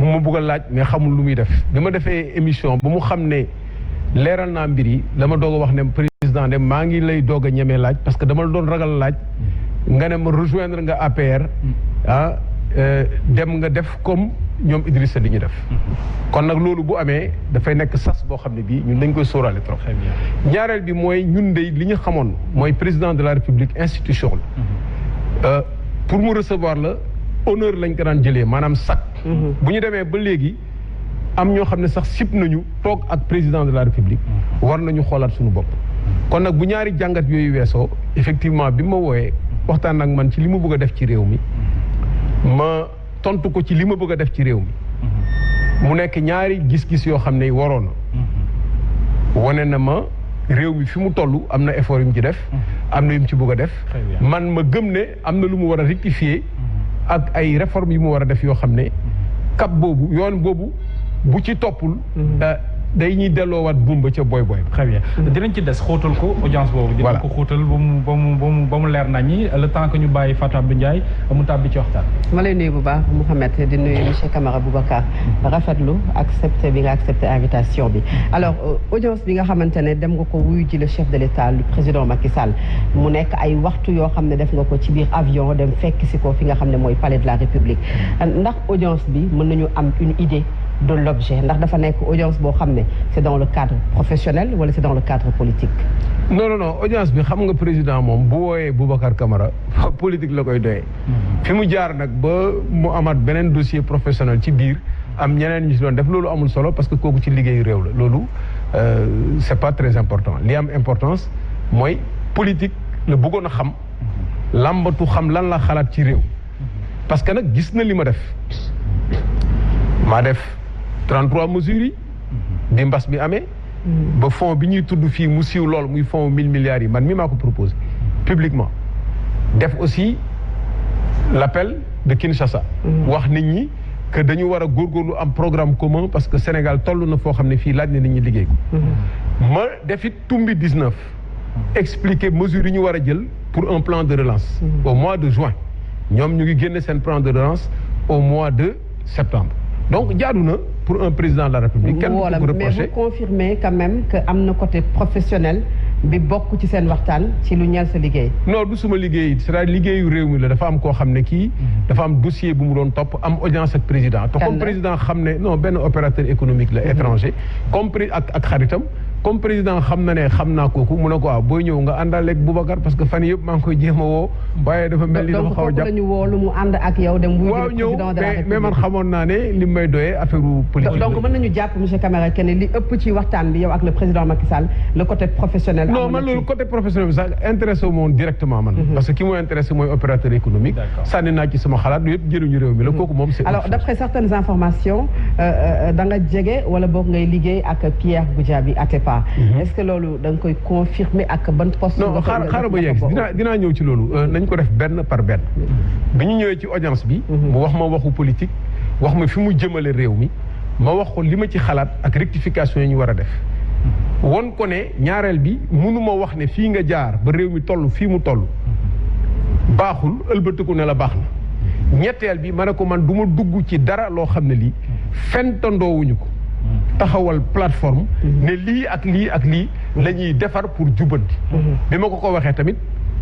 mu ma bëgg a laaj mais xamul lu muy def bi ma defee émission ba mu xam ne leeral naa mbir yi la ma doog a wax ne président de maa ngi lay doog a ñemee laaj parce que dama la doon ragal laaj nga ne ma rejoindre nga APR dem nga def comme ñoom Idrissa li ñu def kon nag loolu bu amee dafay nekk sas boo xam ne bii ñun dañ koy sóoraale trop ñaareel bi mooy ñun de li ñu xamoon mooy président de la République institution la pour mu recevoir la honneur lañ ko daan jëlee maanaam sac bu ñu demee ba léegi am ñoo xam ne sax sib nañu toog ak président de la République war nañu xoolaat suñu bopp kon nag bu ñaari jàngat yooyu weesoo effectivement bi ma wooyee waxtaan ak man ci li ma bëgg a def ci réew mi ma tontu ko ci li ma bëgg a def ci réew mi mu nekk ñaari gis-gis yoo xam ne waroon na wane na ma réew mi fi mu toll am na effort yu mu ci def am na yu mu ci bëgg a def man ma gëm ne am na lu mu war a rectifier ak ay réformes yu mu war a def yoo xam ne cap boobu yoon boobu bu ci toppul day ñuy delloowaat bumba ca boy très bien dinañ ci des xóotal ko audience boobu dinañ ko xóotal ba mu leer nañi le temps que ñu bàyyi Fatou Abdou Ndiaye mu tàbbi ci waxtaan ma lay nuyu bu baax Mouhamed di nuyu monsieur Camara Boubacar rafetlu accepté bi nga accepté invitation bi alors audience bi nga xamante ne dem nga ko wuyu ji le chef de l'État le président Macky Sall mu nekk ay waxtu yoo xam ne def nga ko ci biir avion dem fekk si ko fi nga xam ne mooy palais de la République ndax audience bi mën nañu am une idée de l'objet ndax dafa nekk audience boo xam ne c'est dans le cadre professionnel wala c'est dans le cadre politique. non audience bi xam nga président moom bu wooyee Boubacar Camara politique la koy doyee. fi mu jaar nag ba mu amaat beneen dossier professionnel ci biir am ñeneen ñu si doon def loolu amul solo parce que kooku ci liggéeyu réew la loolu c'est pas très important li am importance mooy politique la bëggoon a xam làmbatu xam lan la xalaat ci réew parce que nag gis na li ma def maa def 33 mesures yi bi mbas mi amee ba fonds bi ñuy tudd fii mu siiw lool muy fonds 1000 milliards yi man mi maa ko proposé publiquement def aussi l'appel de Kinshasa wax nit ñi que dañu war a góorgóorlu am programme commun parce que Sénégal toll na foo xam ne fii laaj na nit ñi liggéey ko ma def it tumbi 19 expliquer mesures yi ñu war a jël pour un plan de relance au mois de juin ñoom ñu ngi génne seen plan de relance au mois de septembre donc jaadu na pour un président de la République kenn voilà, du ko reprocher mais vous confirmez quand même que am na côté professionnel bi bokk ci seen waxtaan ci lu ñeel sa liggéey. non du suma liggéey c'est-à-dire liggéeyu réew mi la dafa am koo xam ne kii dafa am dossier bu mu doon topp am audience ak président te comme président xam ne non benn opérateur économique la étranger comme ak xaritam comme président xam na ne xam naa kooku mu ne ko waaw booy ñëw nga àndaleeg Boubacar parce que fan yëpp maa ngi koy jéem a woo waaye dafa mel ni dafa xaw a jàpp donc ñu woo lu mu ànd ak yow dem wuyu waaw ñëw président de la République mais man xamoon naa ne li may doyee affaire politique donc mën nañu jàpp monsieur Camara que ne li ëpp ci waxtaan bi yow ak le président Macky Sall le côté professionnel non man loolu côté professionnel bi sax intéressé wu moom directement man parce que ki mooy intéressé mooy opérateur économique sànni naa ci sama xalaat lu yëpp jëriñu réew mi la kooku moom c'est alors d'après certaines informations da nga jege wala boog ngay liggéey ak Pierre Goudiaby Atepa est-ce que loolu da nga koy confirmer ak ban poste non xaaral ba yegg dinaa ñëw ci loolu nañ ko def benn par benn bi ñu ñëwee ci audience bi mu wax ma waxu politique wax ma fi mu jëmale réew mi ma wax ko li ma ci xalaat ak rectification yi ñu war a def won ko ne ñaareel bi mënuma wax ne fii nga jaar ba réew mi toll fii mu toll baaxul ëlbatiku ne la baax na ñetteel bi ma ne ko man du ma dugg ci dara loo xam ne lii fentandoowuñu ko taxawal plateforme ne lii ak lii ak lii la ñuy defar pour jubbanti bi ma ko waxee tamit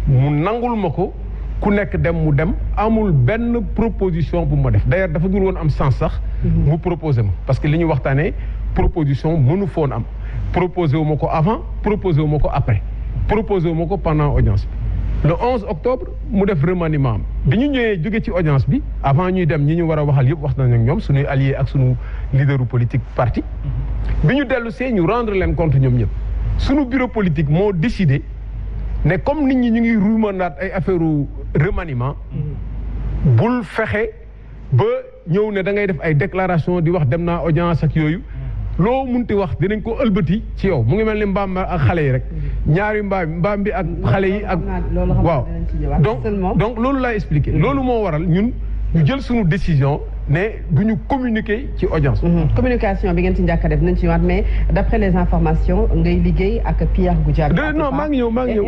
mu nangul ma ko ku nekk dem mu dem amul benn proposition bu ma def d'ailleurs dafa dul woon am sens sax mu proposé ma parce que li ñu waxtaanee proposition mënu foon am proposé wu ma ko avant proposé wu ma ko après proposé wu ma ko pendant audience bi le 11 octobre mu def remaniement am bi ñu ñëwee jóge ci audience bi avant ñuy dem ñi ñu war a waxal yëpp wax nañ ak ñoom suñuy alliés ak suñu leaderu politique parti bi ñu dellu see ñu rendre leen compte ñoom ñëpp suñu bureau politique moo décidé ne comme nit ñi ñu ngi ruumanaat ay affaire remaniement bul fexe ba ñëw ne da ngay def ay déclaration di wax dem naa audience ak yooyu loo munti wax dinañ ko ëlbati ci yow mu ngi mel ni mbaam ak xale yi rek ñaari mbaam bi ak xale yi ak waaw donc loolu laa expliqué loolu moo waral ñun ñu jël suñu décision ne du ñu communiquer ci audience. communication bi ngeen ci njëkk a def nañ ci ñëwaat mais d'après les informations ngay liggéey ak Pierre Goudiaby. non maa ngi ñëw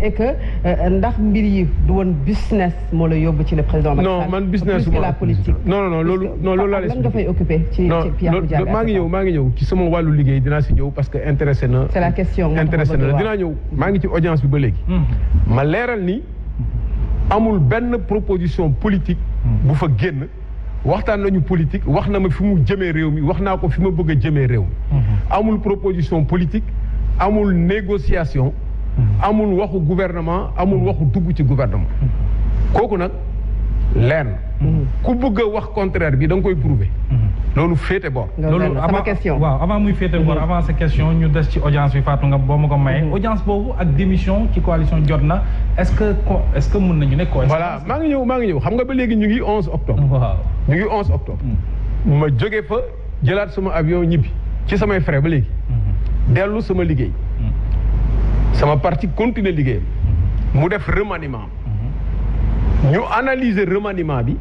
et que ndax mbir yi du woon business moo la yóbbu ci le président Macky Sall. non man business plus que la politique. non loolu laa lan nga fay occupé ci Pierre Goudiaby. maa ngi ñëw ci sama wàllu liggéey dinaa si ñëw parce que intéressé na. c'est la question intéressé na dinaa ñëw maa ngi ci audience bi ba léegi. ma leeral ni amul benn proposition politique. bu fa génn waxtaan nañu politique wax na ma fi mu jëmee réew mi wax naa ko fi ma bëgg a jëmee réew mi. amul proposition politique amul négociation. amul waxu gouvernement amul waxu dugg ci gouvernement. kooku nag leer na. ku bëgg a wax contraire bi da nga koy prouver. loolu féete boor. loolu sama question waaw avant muy féete boor avant sa question ñu des ci audience bi Fatou nga boo ma ko mayee. audience boobu ak démission ci coalition jot na est-ce que mën nañu ne ko. voilà maa ngi ñëw xam nga ba léegi ñu ngi 11 octobre. waaw ñu ngi 11 octobre. ma jóge fa jëlaat sama avion ñibbi ci samay frais ba léegi. dellu sama liggéey. sama parti continuer liggéeyam. mu def remaniement. ñu analyser remaniement bi.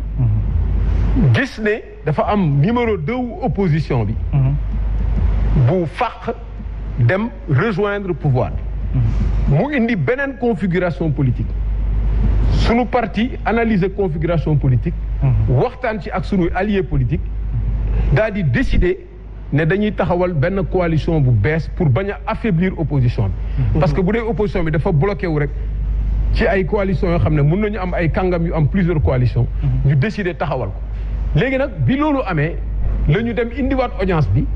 gis ne dafa am numéro 2 opposition bi. bu fàq dem rejoindre pouvoir bi. mu indi beneen configuration politique. sunu parti analyser configuration politique. waxtaan ci ak sunu allié politique. daal di décider ne dañuy taxawal benn coalition bu bees pour bañ a affaiblir opposition bi. parce que bu dee opposition bi dafa bloqué wu rek. ci ay coalition yoo xam ne mën nañu am ay kàngam yu am plusieurs coalitions. ñu décider taxawal ko. léegi nag bi loolu amee la ñu dem indiwaat audience bi.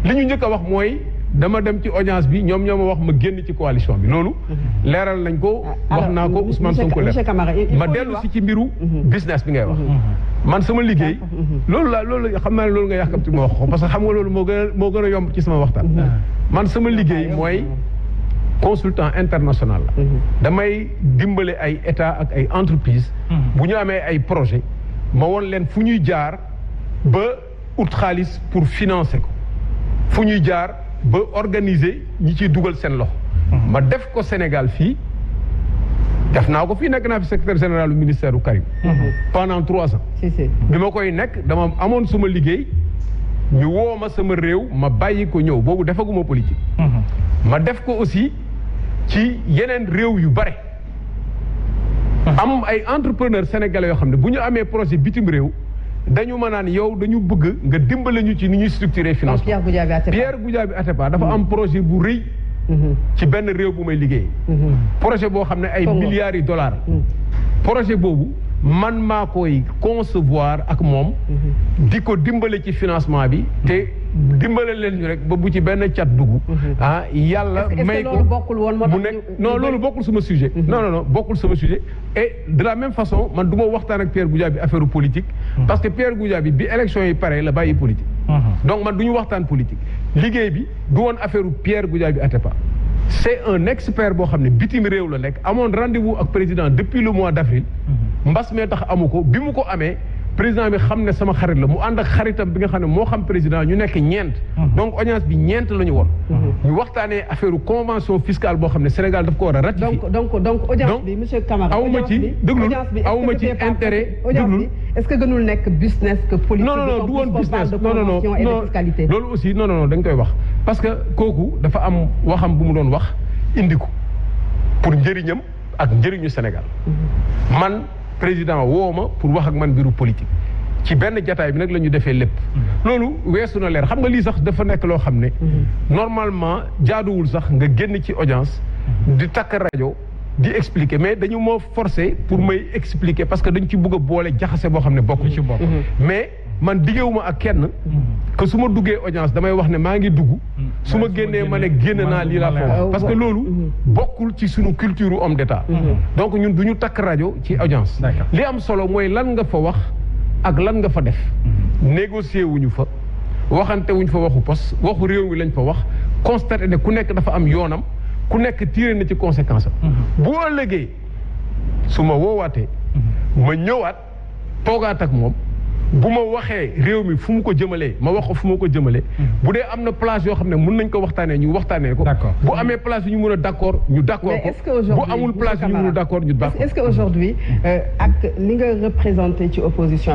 li ñu njëkk a wax mooy dama dem ci audience bi ñoom ñoo ma wax ma génn ci coalition bi loolu. leeral nañ ko. wax naa ko Ousmane Sonko leer ma dellu si ci mbiru. business bi ngay wax. man sama liggéey. loolu xam naa ne loolu nga yàkkamti ma wax ko parce que xam nga loolu moo gën a yomb ci sama waxtaan. man sama liggéey mooy. consultant international la. damay dimbale ay état ak ay entreprise bu ñu amee ay projet ma won leen fu ñuy jaar ba ut xaalis pour financer ko fu ñuy jaar ba organiser ñi ciy dugal seen loxo. ma def ko Sénégal fii def naa ko fii nekk naa fi secrétaire général du ministère du Karim. pendant 3 ans. bi ma koy nekk dama amoon suma liggéey ñu woo ma sama réew ma bàyyi ko ñëw boobu defaguma politique. ma def ko aussi ci yeneen réew yu bare. am ay entrepreneurs sénégalais yoo xam ne bu ñu amee projet bitim réew dañu ma naan yow dañu bëgg nga dimbale ñu ci ni ñuy structurer financement. Pierre Goudiaby Atepa dafa am projet bu rëy. ci benn réew bu may liggéey. projet boo xam ne ay milliards de dollars. projet boobu man maa koy concevoir ak moom. di ko dimbale ci financement bi. te dimbale leen ñu rek ba bu ci benn cat dugg. ah yàlla may ko mu nekk non loolu bokkul sama sujet. non bokkul sama sujet. et de la même façon man du ma waxtaan ak Pierre Goudiaby affaire politique. parce que Pierre Goudiaby bi élection yi pare la bàyyi politique. donc man du ñu waxtaan politique. liggéey bi du woon affaire Pierre Goudiaby Atepa. c'est un expert boo xam ne bitim réew la nekk amoon rendez-vous ak président depuis le mois d'avril. mbas mee tax amu ko bi mu ko amee président bi xam ne sama xarit la mu ànd ak xaritam bi nga xam ne moo xam président ñu nekk ñeent. donc audience bi ñeent la ñu woon. ñu waxtaanee affaire convention fiscale boo xam ne Sénégal daf ko war a ratifier. donc audience bi monsieur Camara. awuma ci déglu awuma ci intérêt déglu. est-ce que gënul nekk business que politique. non du woon business non loolu aussi non dañ koy wax. parce que kooku dafa am waxam bu mu doon wax indi ko pour njëriñam ak njëriñu Sénégal. man président woo ma pour wax ak man mbiru politique ci benn jataay bi nag la ñu defee lépp. loolu weesu na leer xam nga lii sax dafa nekk loo xam ne. normalement jaaduwul sax nga génn ci audience. di takk rajo di expliquer mais dañu moo forcer pour may expliquer parce que dañ ci bëgg a boole jaxase boo xam ne bokk ci bopp. mais man diggewuma ak kenn. que su ma duggee audience damay wax ne maa ngi dugg. su ma génnee ma ne génn naa lii laa fa wax parce que loolu bokkul ci suñu culture homme d'état. donc ñun du ñu takk rajo ci audience. li am solo mooy lan nga fa wax ak lan nga fa def. négocier wuñu fa waxante wuñ fa waxu poste waxu réew mi lañ fa wax constaté ne ku nekk dafa am yoonam ku nekk tiré na ci conséquence am. bu ëllëgee su ma woowaatee. ma ñëwaat toogaat ak moom. bu ma waxee réew mi fu mu ko jëmalee ma wax ko fu ma ko jëmalee. bu dee am na place yoo xam ne mën nañ ko waxtaanee ñu waxtaanee ko. bu amee place yu ñu mën a d'accord ñu d'accord ko bu amul place yu ñu mën a d'accord ñu d'accord. est-ce que aujourd'hui ak li nga représenté ci opposition